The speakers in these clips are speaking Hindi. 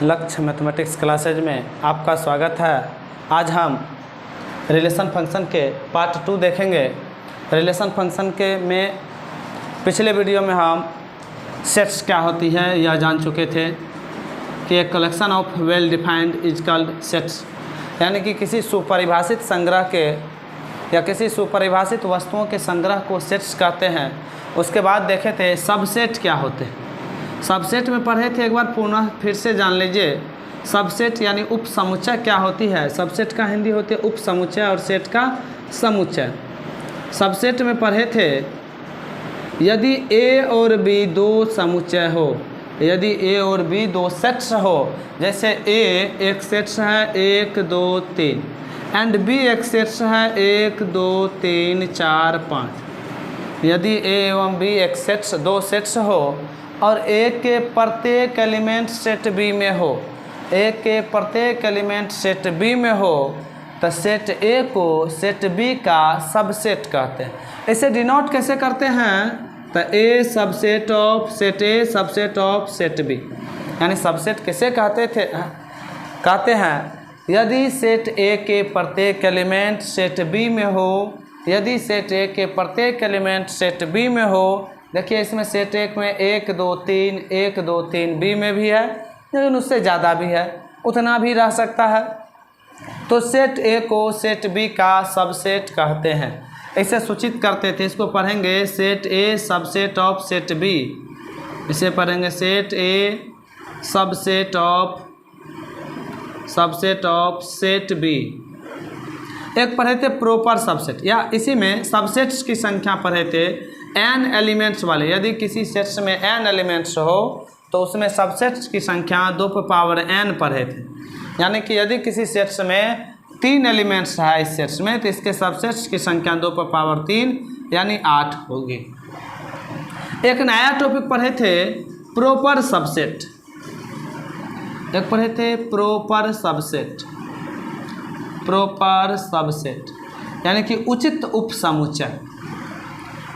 लक्ष्य मैथमेटिक्स क्लासेज में आपका स्वागत है। आज हम रिलेशन फंक्शन के पार्ट 2 देखेंगे। रिलेशन फंक्शन के में पिछले वीडियो में हम सेट्स क्या होती है यह जान चुके थे कि एक collection of well defined is called sets, यानी कि किसी सुपरिभाषित संग्रह के या किसी सुपरिभाषित वस्तुओं के संग्रह को सेट्स कहते हैं। उसके बाद देखे थे सबसेट क्या होते हैं। सबसेट में पढ़े थे, एक बार पुनः फिर से जान लीजिए। सबसेट यानी उप समुच्चय क्या होती है। सबसेट का हिंदी होती है उप समुच्चय और सेट का समुच्चय। सबसेट में पढ़े थे यदि ए और बी दो समुच्चय हो, यदि ए और बी दो सेट्स हो, जैसे ए एक सेट्स है 1 2 3 एंड बी एक सेट्स है 1 2 3 4 5। यदि ए एवं बी एक सेट्स दो सेट्स हो और ए के प्रत्येक एलिमेंट सेट बी में हो, ए के प्रत्येक एलिमेंट सेट बी में हो, तो सेट ए को सेट बी का सबसेट कहते हैं। इसे डिनोट कैसे करते हैं? तो A subset of set A subset of set B, यानी सबसेट कैसे कहते हैं यदि सेट ए के प्रत्येक एलिमेंट सेट बी में हो, यदि सेट ए के प्रत्येक एलिमेंट सेट बी में हो। देखिए इसमें सेट एक में 1 2 3 1 2 3 बी में भी है, लेकिन उससे ज़्यादा भी है, उतना भी रह सकता है। तो सेट ए को सेट बी का सबसेट कहते हैं। इसे सूचित करते थे, इसको पढ़ेंगे set A subset of set B. इसे पढ़ेंगे set A subset of set B. एक पढ़े थे प्रॉपर सबसेट, या इसी में सबसेट्स की संख्या पढ़े थे n एलिमेंट्स वाले। यदि किसी सेट्स में n एलिमेंट्स हो तो उसमें सबसेट्स की संख्या 2 पर पावर n पढ़े थे। यानी कि यदि किसी सेट्स में 3 एलिमेंट्स है इस सेट्स में, तो इसके सबसेट्स की संख्या 2 पर पावर 3 यानी 8 होगी। एक नया टॉपिक पढ़े थे प्रॉपर सबसेट। एक पढ़े थे प्रॉपर सबसेट, प्रॉपर सबसेट यानी कि उचित उप समुच्चय।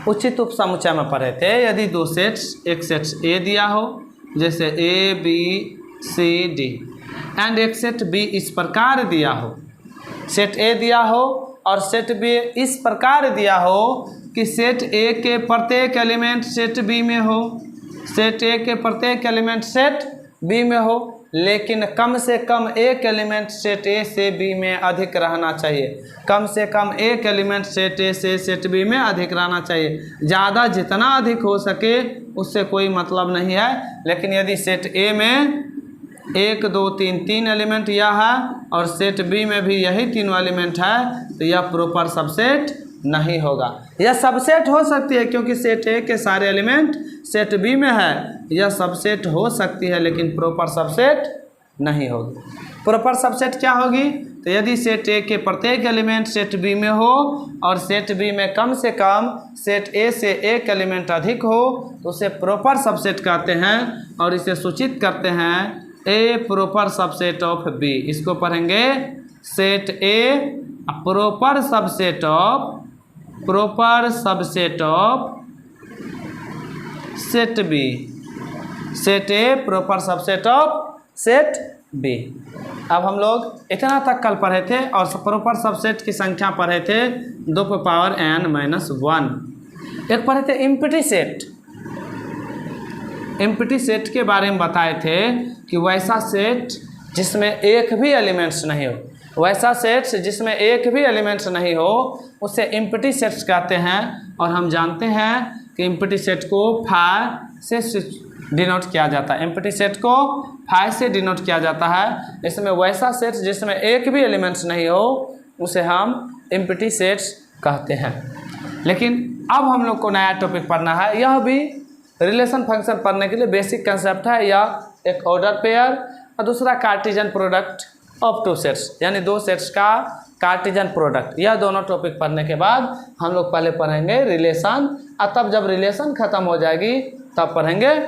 उचित उप समुच्चय में पढ़े थे यदि दो सेट्स, एक सेट्स ए दिया हो जैसे A B C D, and एक सेट बी इस प्रकार दिया हो, सेट ए दिया हो और सेट बी इस प्रकार दिया हो कि सेट ए के प्रत्येक एलिमेंट सेट बी में हो, सेट ए के प्रत्येक एलिमेंट सेट बी में हो, लेकिन कम से कम एक एलिमेंट सेट ए से बी में अधिक रहना चाहिए। कम से कम एक एलिमेंट सेट ए से सेट बी में अधिक रहना चाहिए। ज़्यादा जितना अधिक हो सके उससे कोई मतलब नहीं है। लेकिन यदि सेट ए में 1 2 3 एलिमेंट यह है और सेट बी में भी यही तीनों एलिमेंट है, तो यह प्रॉपर सबसेट नहीं होगा। यह सबसेट हो सकती है क्योंकि सेट ए के सारे एलिमेंट सेट बी में है, यह सबसेट हो सकती है लेकिन प्रॉपर सबसेट नहीं होगी। प्रॉपर सबसेट क्या होगी? तो यदि सेट ए के प्रत्येक एलिमेंट सेट बी में हो और सेट बी में कम से कम सेट ए से एक एलिमेंट अधिक हो तो उसे प्रॉपर सबसेट कहते हैं और इसे सूचित करते हैं A proper subset of B. इसको पढ़ेंगे set A proper subset of set B, set A proper subset of set B. अब हम लोग इतना तक कल पढ़े थे और प्रॉपर सबसेट की संख्या पढ़े थे 2 पर पावर n-1। एक पढ़े थे एम्प्टी सेट। एम्प्टी सेट के बारे में बताए थे कि वैसा सेट जिसमें एक भी एलिमेंट्स नहीं हो, वैसा सेट्स जिसमें एक भी एलिमेंट्स नहीं हो उसे एम्प्टी सेट्स कहते हैं। और हम जानते हैं कि एम्प्टी सेट को फाइव से डिनोट किया जाता है। एम्प्टी सेट को 5 से डिनोट किया जाता है। इसमें वैसा सेट्स जिसमें एक भी एलिमेंट्स नहीं हो उसे हम एम्प्टी सेट्स कहते हैं। लेकिन अब हम लोग को नया टॉपिक पढ़ना है। यह भी रिलेशन फंक्शन पढ़ने के लिए बेसिक कंसेप्ट है। यह एक ऑर्डर पेयर और दूसरा कार्टेशियन प्रोडक्ट ऑफ 2 सेट्स, यानी 2 सेट्स का कार्टेशियन प्रोडक्ट। यह दोनों टॉपिक पढ़ने के बाद हम लोग पहले पढ़ेंगे रिलेशन, और तब जब रिलेशन ख़त्म हो जाएगी तब पढ़ेंगे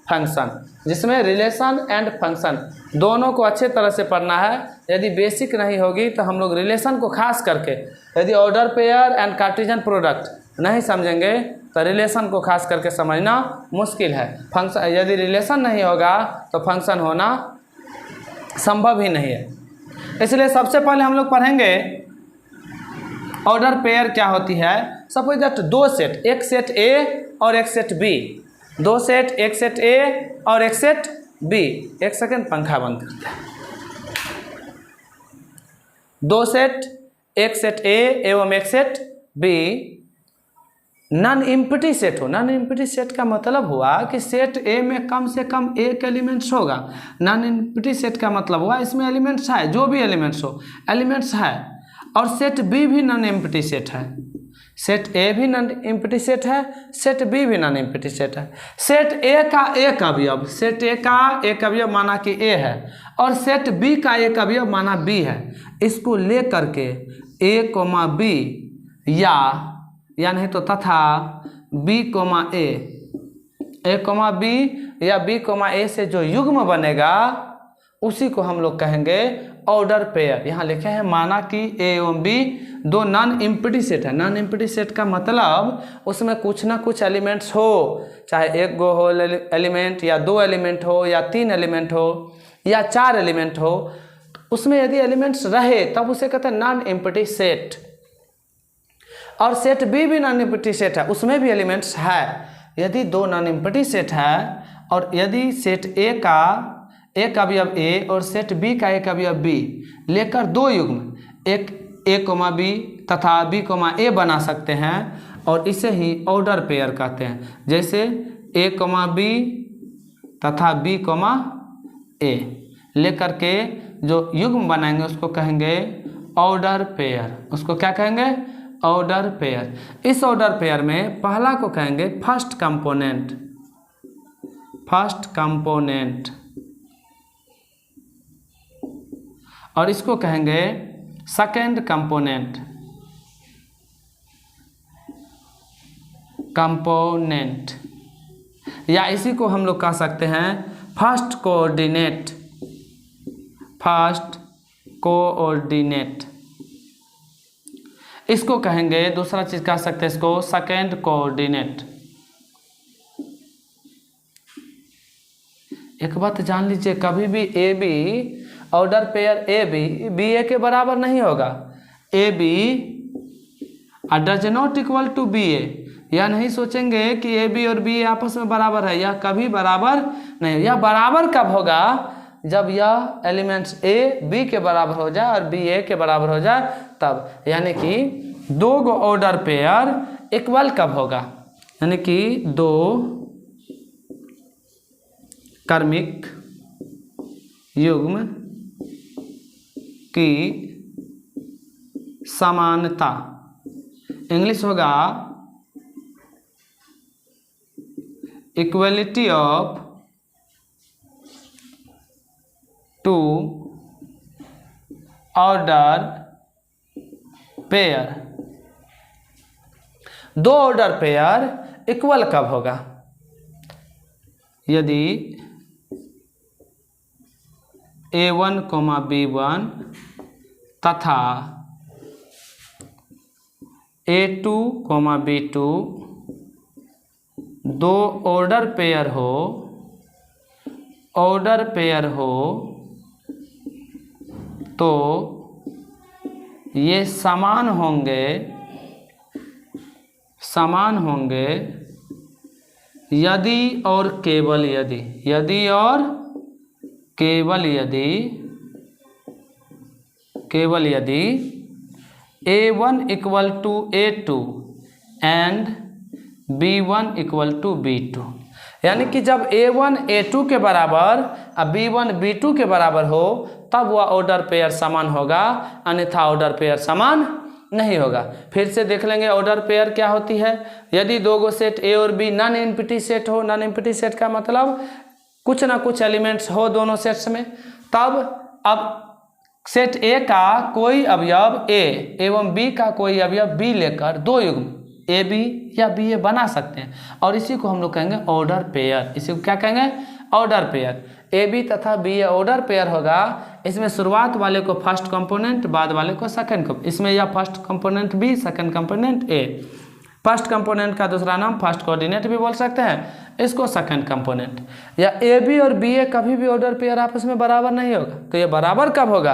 फंक्शन, जिसमें रिलेशन एंड फंक्शन दोनों को अच्छे तरह से पढ़ना है। यदि बेसिक नहीं होगी तो हम लोग रिलेशन को खास करके, यदि order pair and Cartesian product नहीं समझेंगे तो रिलेशन को खास करके समझना मुश्किल है। फंक्शन, यदि रिलेशन नहीं होगा तो फंक्शन होना संभव ही नहीं है। इसलिए सबसे पहले हम लोग पढ़ेंगे ऑर्डर पेयर क्या होती है। सपोज दैट दो सेट, एक सेट ए और एक सेट बी, दो सेट, एक सेट ए और एक सेट बी। एक सेकंड पंखा बंद करते हैं। दो सेट, एक सेट ए एवं एक set B non empty set हो। नॉन एम्प्टी सेट का मतलब हुआ कि सेट ए में कम से कम एक एलिमेंट्स होगा। नॉन एम्प्टी सेट का मतलब हुआ इसमें एलिमेंट्स है, जो भी एलिमेंट्स हो एलिमेंट्स है। और सेट बी भी नॉन एम्प्टी सेट है, सेट ए भी नॉन एम्प्टी सेट है, सेट बी भी नॉन एम्प्टी सेट है। सेट ए का एक अवयव, सेट ए का एक अवयव माना कि ए है और सेट बी का एक अवयव माना बी है। इसको ले करके ए कोमा बी या नहीं तो तथा बी कोमा ए कोमा बी या बी कोमा ए से जो युग्म बनेगा उसी को हम लोग कहेंगे ऑर्डर पेयर। यहाँ लिखे हैं माना कि ए एवं बी दो नॉन एम्प्टी सेट है। नॉन एम्प्टी सेट का मतलब उसमें कुछ ना कुछ एलिमेंट्स हो, चाहे एक गो हो एलिमेंट या दो एलिमेंट हो या तीन एलिमेंट हो या चार एलिमेंट हो। उसमें यदि एलिमेंट्स रहे तब उसे कहते हैं नॉन एम्प्टी सेट। और सेट बी भी नॉन एम्प्टी सेट है, उसमें भी एलिमेंट्स है। यदि दो नॉन एम्प्टी सेट है और यदि सेट ए का एक अवयव ए और सेट बी का एक अवयव बी लेकर दो युग्म, एक ए कोमा बी तथा बी कोमा ए बना सकते हैं और इसे ही ऑर्डर पेयर कहते हैं। जैसे ए कोमा बी तथा बी कोमा ए लेकर के जो युग्म बनाएंगे उसको कहेंगे ऑर्डर पेयर। उसको क्या कहेंगे? Order pair. इस ऑर्डर पेयर में पहला को कहेंगे फर्स्ट कंपोनेंट, फर्स्ट कंपोनेंट, और इसको कहेंगे सेकंड कंपोनेंट, कंपोनेंट, या इसी को हम लोग कह सकते हैं फर्स्ट कोऑर्डिनेट, फर्स्ट कोऑर्डिनेट। इसको कहेंगे दूसरा चीज कह सकते हैं इसको सेकंड कोऑर्डिनेट। एक बात जान लीजिए, कभी भी A B order pair A B A के बराबर नहीं होगा। A B does not equal to B A. यह नहीं सोचेंगे कि ए बी और बी ए आपस में बराबर है, यह कभी बराबर नहीं। यह बराबर कब होगा? जब यह एलिमेंट्स ए बी के बराबर हो जाए और बी ए के बराबर हो जाए तब। यानी कि दो गो ऑर्डर पेयर इक्वल कब होगा? यानी कि दो क्रमिक युग्म की समानता, इंग्लिश होगा equality of two order pair. दो ऑर्डर पेयर इक्वल कब होगा? यदि A1, B1 तथा A2, B2 दो ऑर्डर पेयर हो, ऑर्डर पेयर हो तो ये समान होंगे, समान होंगे यदि और केवल यदि, यदि और केवल यदि, केवल यदि A1 equal to A2 and B1 equal to B2। यानी कि जब A1 A2 के बराबर और B1 B2 के बराबर हो तब वह ऑर्डर पेयर समान होगा, अन्यथा ऑर्डर पेयर समान नहीं होगा। फिर से देख लेंगे ऑर्डर पेयर क्या होती है। यदि दो गो सेट ए और बी नॉन एम्प्टी सेट हो, नॉन एम्प्टी सेट का मतलब कुछ ना कुछ एलिमेंट्स हो दोनों सेट्स में, तब अब सेट ए का कोई अवयव ए एवं बी का कोई अवयव बी लेकर दो युग्म ए बी या बी ए बना सकते हैं और इसी को हम लोग कहेंगे ऑर्डर पेयर। इसी को क्या कहेंगे? Order pair. ए बी तथा बी ए ऑर्डर पेयर होगा। इसमें शुरुआत वाले को फर्स्ट कंपोनेंट, बाद वाले को सेकंड कंपोनेंट। इसमें या first component B, second component A. First component का दूसरा नाम फर्स्ट कोऑर्डिनेट भी बोल सकते हैं इसको सेकंड कंपोनेंट। या ए बी और बी ए कभी भी ऑर्डर पेयर आपस में बराबर नहीं होगा, तो ये बराबर कब होगा?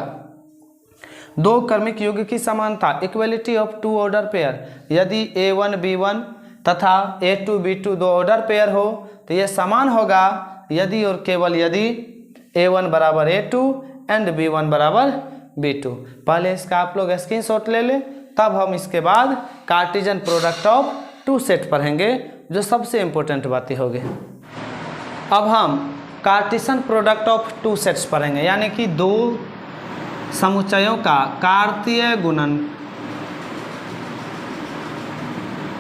दो क्रमिक युग्म की समानता, equality of two order pair. यदि A1 B1 तथा A2 B2 दो ऑर्डर पेयर हो तो ये समान होगा यदि और केवल यदि A1 बराबर A2 एंड B1 बराबर B2। पहले इसका आप लोग स्क्रीनशॉट ले लें, तब हम इसके बाद Cartesian product of two set पढ़ेंगे, जो सबसे इंपॉर्टेंट बातें होगी। अब हम Cartesian product of two sets पढ़ेंगे, यानी कि दो समुच्चयों का कार्तीय गुणन।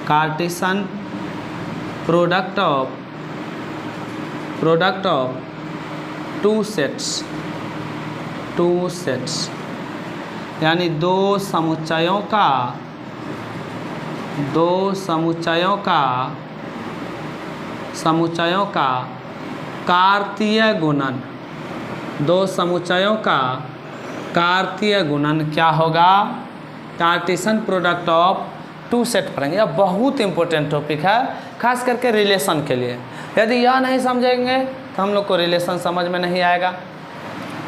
Cartesian product of two sets यानी दो समुच्चयों का कार्तीय गुणन। दो समुच्चयों का कार्तीय गुणन क्या होगा? Cartesian product of two set पढ़ेंगे। यह बहुत इंपॉर्टेंट टॉपिक है, खास करके रिलेशन के लिए। यदि यह नहीं समझेंगे तो हम लोग को रिलेशन समझ में नहीं आएगा।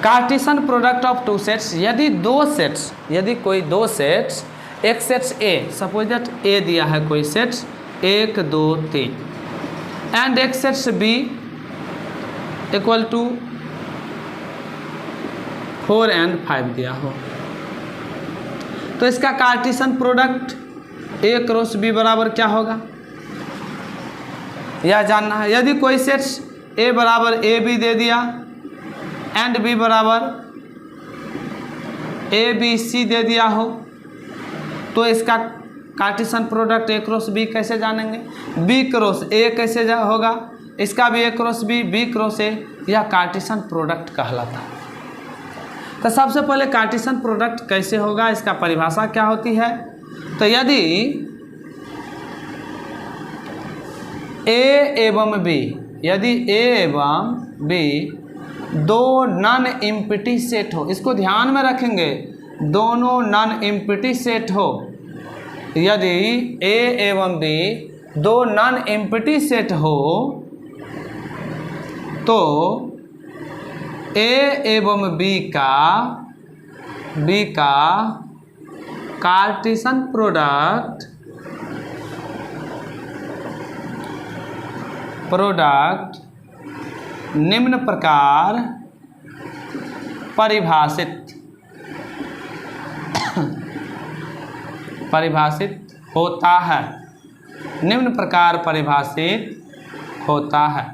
Cartesian product of two sets, यदि कोई दो सेट्स, एक sets A, suppose that A दिया है कोई सेट्स 1 2 3 एंड एक sets B equal to 4 and 5 दिया हो, तो इसका Cartesian product A cross B बराबर क्या होगा, यह जानना है। यदि कोई सेट्स ए बराबर ए बी दे दिया एंड बी बराबर ए बी सी दे दिया हो, तो इसका Cartesian product A cross B कैसे जानेंगे? बी क्रॉस ए कैसे होगा? इसका भी A cross B, B cross A, यह कार्टेशियन प्रोडक्ट कहलाता है। तो सबसे पहले कार्टेशियन प्रोडक्ट कैसे होगा, इसका परिभाषा क्या होती है? तो यदि ए एवं बी दो नॉन एम्प्टी सेट हो, इसको ध्यान में रखेंगे, दोनों नॉन एम्प्टी सेट हो। यदि ए एवं बी दो नॉन एम्प्टी सेट हो तो ए एवं बी का कार्टेशियन प्रोडक्ट निम्न प्रकार परिभाषित होता है। निम्न प्रकार परिभाषित होता है।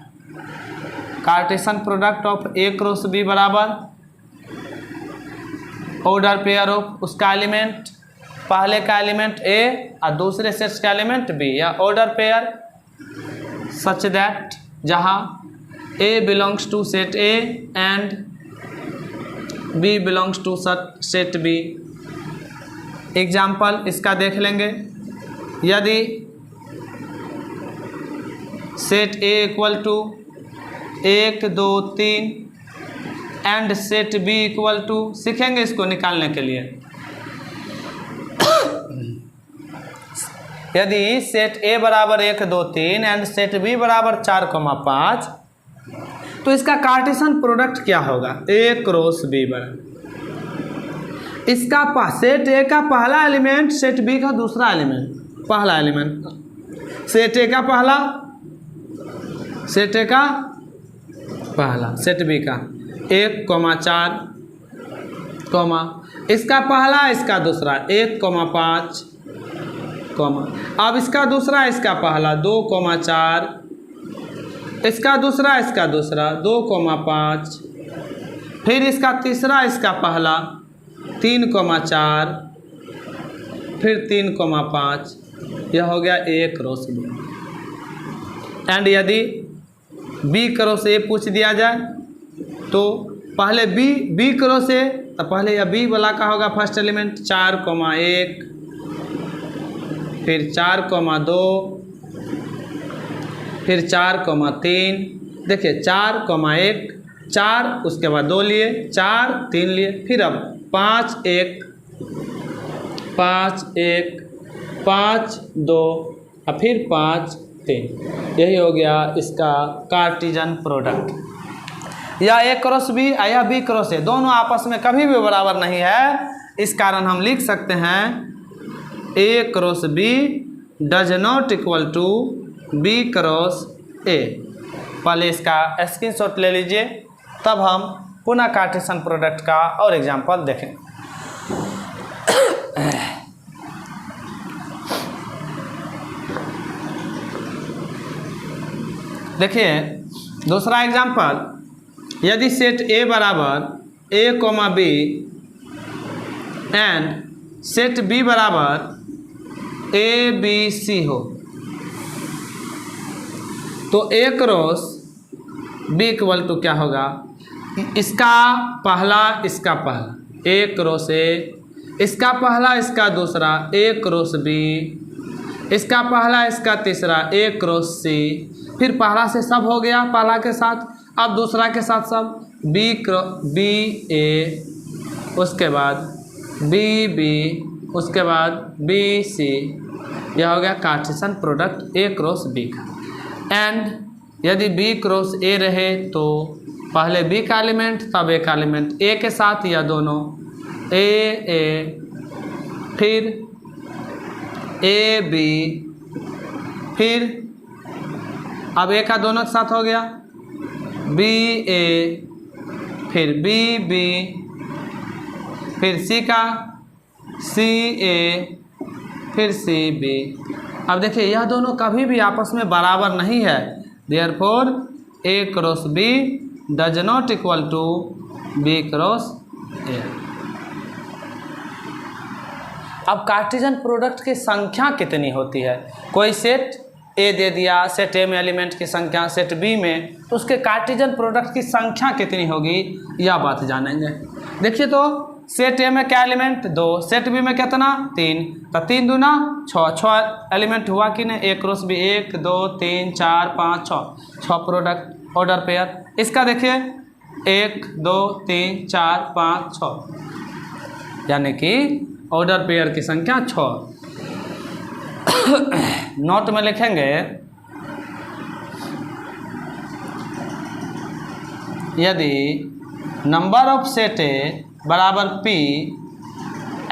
Cartesian product of A cross B बराबर ऑर्डर पेयर ऑफ उसका एलिमेंट, पहले का एलिमेंट ए और दूसरे सेट्स का एलिमेंट बी, या ऑर्डर पेयर सच दैट जहाँ A belongs to set A and B belongs to set B। Example इसका देख लेंगे। यदि set A equal to 1 2 3 and set B equal to, सीखेंगे इसको निकालने के लिए। यदि सेट A बराबर 1 2 3 एंड सेट B बराबर 4 5, तो इसका कार्टेशियन प्रोडक्ट क्या होगा? ए क्रॉस बी बराबर इसका सेट ए का पहला एलिमेंट, सेट बी का दूसरा एलिमेंट, पहला एलिमेंट सेट ए का पहला, सेट ए का पहला, सेट बी का 1 4 कॉमा, इसका पहला इसका दूसरा 1 5 कॉमा, अब इसका दूसरा इसका पहला 2 4, इसका दूसरा 2 5, फिर इसका तीसरा इसका पहला 3 4, फिर 3 5, यह हो गया ए क्रॉस बी। एंड यदि बी क्रॉस ए पूछ दिया जाए तो पहले बी क्रॉस ए, तो पहले यह बी वाला का होगा फर्स्ट एलिमेंट 4 1, फिर 4 2, फिर 4 3, देखिए 4 1 4, उसके बाद 2 लिए, 4 3 लिए, फिर अब 5 1 5 1 5 2 और फिर 5 3। यही हो गया इसका कार्टेशियन प्रोडक्ट। या ए क्रॉस बी या बी क्रॉस ए दोनों आपस में कभी भी बराबर नहीं है, इस कारण हम लिख सकते हैं A cross B does not equal to B cross A. पहले इसका स्क्रीनशॉट ले लीजिए, तब हम पुनः कार्टेशियन प्रोडक्ट का और एग्जाम्पल देखें। देखिए दूसरा एग्जाम्पल, यदि सेट ए बराबर A comma B and set B बराबर ए बी सी हो, तो A cross B equal to क्या होगा, इसका पहला इसका पहला ए क्रॉस ए, इसका पहला इसका दूसरा ए क्रॉस बी, इसका पहला इसका तीसरा ए क्रॉस सी, फिर पहला से सब हो गया पहला के साथ, अब दूसरा के साथ सब बी ए, उसके बाद बी बी, उसके बाद बी सी। यह हो गया Cartesian product A cross B का। एंड यदि बी क्रॉस ए रहे तो पहले बी का एलिमेंट तब ए का एलिमेंट ए के साथ या दोनों ए, फिर ए बी, फिर अब ए का दोनों के साथ हो गया बी ए, फिर बी बी, फिर सी का सी ए, फिर सी बी। अब देखिए यह दोनों कभी भी आपस में बराबर नहीं है, therefore A cross B does not equal to B cross A. अब कार्टेशियन प्रोडक्ट की संख्या कितनी होती है, कोई सेट ए दे दिया, सेट ए में एलिमेंट की संख्या सेट बी में, तो उसके कार्टेशियन प्रोडक्ट की संख्या कितनी होगी यह बात जानेंगे। देखिए तो सेट ए में क्या एलिमेंट 2, सेट बी में कितना 3, तो 3 दूना 6 एलिमेंट हुआ कि नहीं, A cross B 1 2 3 4 5 6 product order pair. इसका देखिए 1 2 3 4 5 6, यानी कि ऑर्डर पेयर की संख्या 6। नोट में लिखेंगे यदि नंबर ऑफ सेट ए बराबर P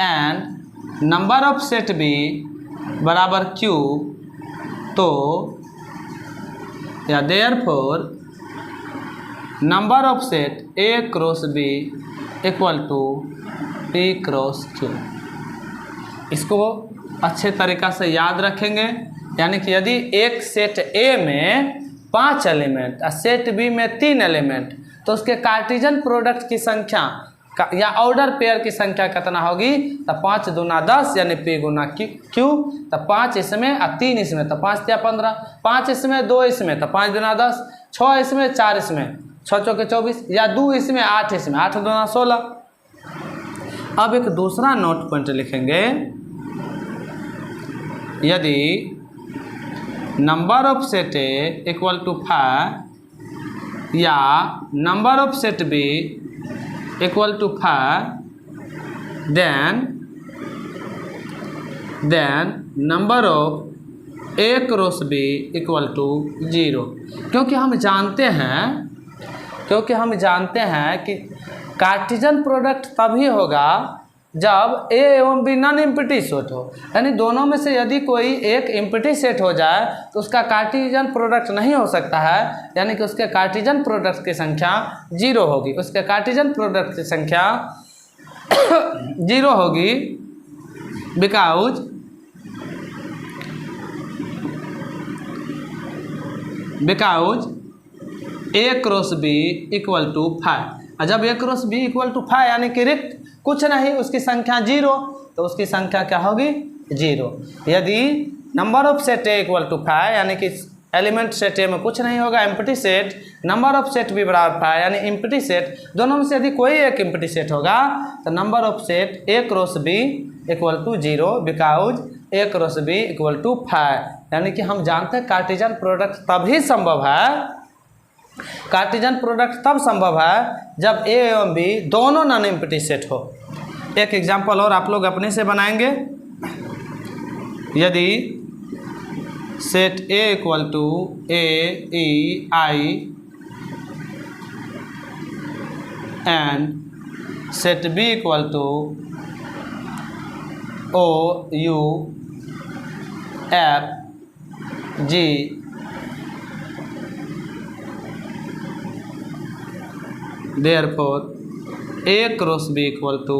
and number of set B बराबर Q, तो या therefore number of set A cross B equal to P cross Q। इसको अच्छे तरीक़ा से याद रखेंगे, यानी कि यदि एक सेट A में 5 एलिमेंट और सेट B में 3 एलिमेंट, तो उसके कार्टेशियन प्रोडक्ट की संख्या या ऑर्डर पेयर की संख्या कितना होगी, तो 5 दूना 10 यानी P गुना Q, तो 5 इसमें और 3 इसमें, तो 5 या 15, 5 इसमें 2 इसमें, तो 5 दूना 10, 6 इसमें 4 इसमें, 6 चौके 24, या 2 इसमें 8 इसमें, 8 दूना 16। अब एक दूसरा नोट पॉइंट लिखेंगे, यदि number of set A equal to 5 या number of set B equal to 5, then number of A cross B equal to 0। क्योंकि हम जानते हैं कि कार्टेशियन प्रोडक्ट तभी होगा जब ए एवं बी नॉन एम्प्टी सेट हो, यानी दोनों में से यदि कोई एक एम्प्टी सेट हो जाए तो उसका कार्टेशियन प्रोडक्ट नहीं हो सकता है, यानी कि उसके कार्टेशियन प्रोडक्ट की संख्या 0 होगी, उसके कार्टेशियन प्रोडक्ट की संख्या 0 होगी, because A cross B equal to 5। और जब A cross B equal to 5 यानी कि रिक्त कुछ नहीं, उसकी संख्या 0, तो उसकी संख्या क्या होगी 0। यदि number of set A equal to 5 यानी कि एलिमेंट सेट ए में कुछ नहीं होगा empty set, number of set B बराबर 5 यानी एम्प्टी सेट, दोनों में से यदि कोई एक एम्प्टी सेट होगा तो number of set A cross B equal to 0 because A cross B equal to 5। यानी कि हम जानते हैं कार्टेशियन प्रोडक्ट तभी संभव है, कार्टेशियन प्रोडक्ट तब संभव है जब ए एवं बी दोनों नॉन एम्प्टी सेट हो। एक एग्जांपल और आप लोग अपने से बनाएंगे, यदि set A equal to A E I and set B equal to O U F G therefore A cross B equal to,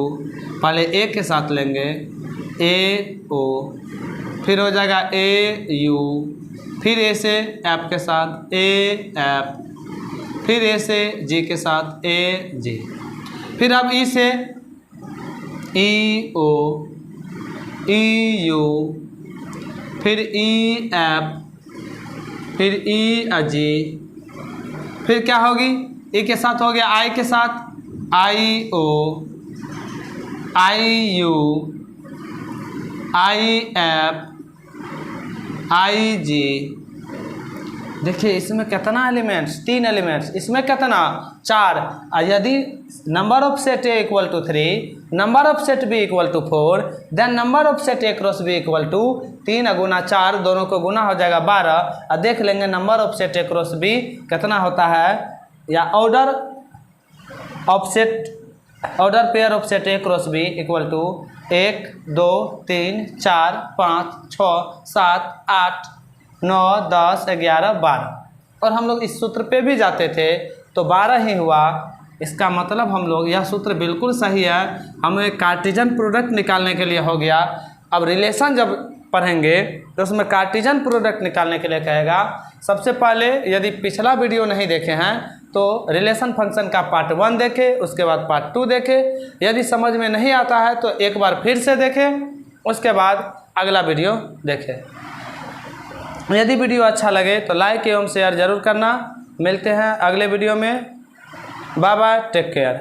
पहले ए के साथ लेंगे ए ओ, फिर हो जाएगा ए यू, फिर ए से एफ के साथ ए एफ, फिर ए से जी के साथ ए जी, फिर अब ई से ई ओ ई यू, फिर ई एफ, फिर ई जी, फिर क्या होगी ई के साथ हो गया आई के साथ आई ओ आई यू आई एफ आई जी। देखिए इसमें कितना एलिमेंट्स, 3 एलिमेंट्स, इसमें कितना 4। यदि number of set A equal to 3, number of set B equal to 4, then number of set A cross B equal to 3 गुना 4, दोनों को गुना हो जाएगा 12। और देख लेंगे number of set A cross B कितना होता है, या order pair of set A cross B equal to 1 2 3 4 5 6 7 8 9 10 11 12। और हम लोग इस सूत्र पे भी जाते थे तो 12 ही हुआ। इसका मतलब हम लोग, यह सूत्र बिल्कुल सही है, हमें कार्टेशियन प्रोडक्ट निकालने के लिए हो गया। अब रिलेशन जब पढ़ेंगे तो उसमें कार्टेशियन प्रोडक्ट निकालने के लिए कहेगा। सबसे पहले यदि पिछला वीडियो नहीं देखे हैं तो रिलेशन फंक्शन का पार्ट 1 देखें, उसके बाद पार्ट 2 देखें। यदि समझ में नहीं आता है तो एक बार फिर से देखें, उसके बाद अगला वीडियो देखें। यदि वीडियो अच्छा लगे तो लाइक एवं शेयर ज़रूर करना। मिलते हैं अगले वीडियो में। Bye bye, take care.